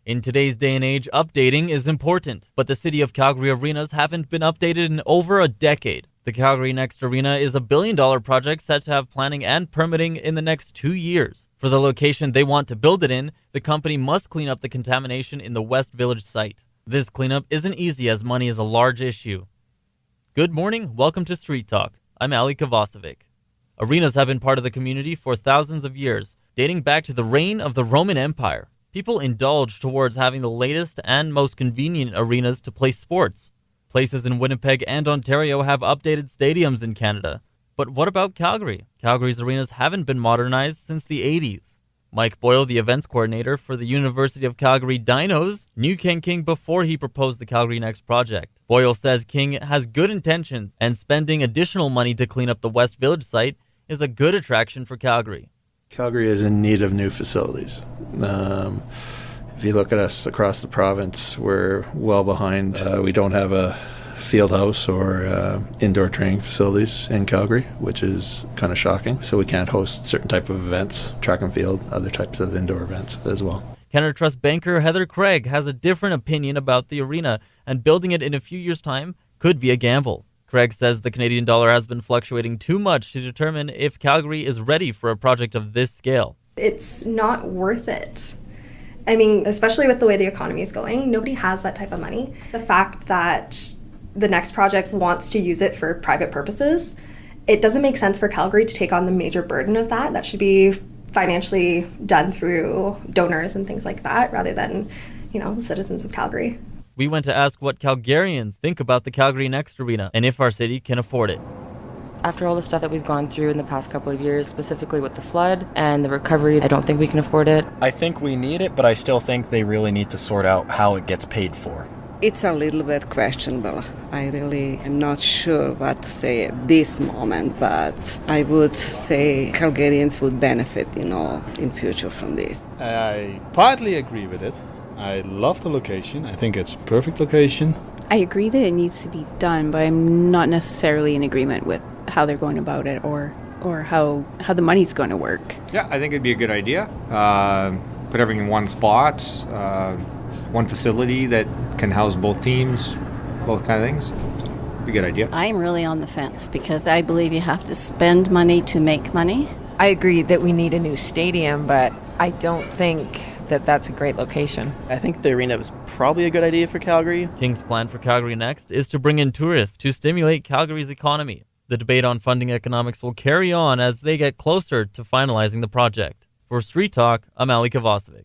In today's day and age, updating is important, but the City of Calgary arenas haven't been updated in over a decade. The Calgary Next Arena is a billion-dollar project set to have planning and permitting in the next 2 years. For the location they want to build it in, the company must clean up the contamination in the West Village site. This cleanup isn't easy as money is a large issue. Good morning, welcome to Street Talk. I'm Ali Kovacevic. Arenas have been part of the community for thousands of years, dating back to the reign of the Roman Empire. People indulge towards having the latest and most convenient arenas to play sports. Places in Winnipeg and Ontario have updated stadiums in Canada. But what about Calgary? Calgary's arenas haven't been modernized since the 80s. Mike Boyle, the events coordinator for the University of Calgary Dinos, knew King before he proposed the Calgary Next project. Boyle says King has good intentions, and spending additional money to clean up the West Village site is a good attraction for Calgary. Calgary is in need of new facilities. If you look at us across the province, we're well behind. We don't have a field house or indoor training facilities in Calgary, which is kind of shocking. So we can't host certain type of events, track and field, other types of indoor events as well. Canada Trust banker Heather Craig has a different opinion about the arena, and building it in a few years' time could be a gamble. Craig says the Canadian dollar has been fluctuating too much to determine if Calgary is ready for a project of this scale. It's not worth it. I mean, especially with the way the economy is going, nobody has that type of money. The fact that the next project wants to use it for private purposes, it doesn't make sense for Calgary to take on the major burden of that. That should be financially done through donors and things like that rather than, the citizens of Calgary. We went to ask what Calgarians think about the Calgary Next Arena and if our city can afford it. After all the stuff that we've gone through in the past couple of years, specifically with the flood and the recovery, I don't think we can afford it. I think we need it, but I still think they really need to sort out how it gets paid for. It's a little bit questionable. I really am not sure what to say at this moment, but I would say Calgarians would benefit, in future from this. I partly agree with it. I love the location. I think it's a perfect location. I agree that it needs to be done, but I'm not necessarily in agreement with how they're going about it or how the money's going to work. Yeah, I think it'd be a good idea. Put everything in one spot, one facility that can house both teams, both kind of things. It'd be a good idea. I'm really on the fence because I believe you have to spend money to make money. I agree that we need a new stadium, but I don't think that that's a great location. I think the arena is probably a good idea for Calgary. King's plan for Calgary Next is to bring in tourists to stimulate Calgary's economy. The debate on funding economics will carry on as they get closer to finalizing the project. For Street Talk, I'm Ali Kovacevic.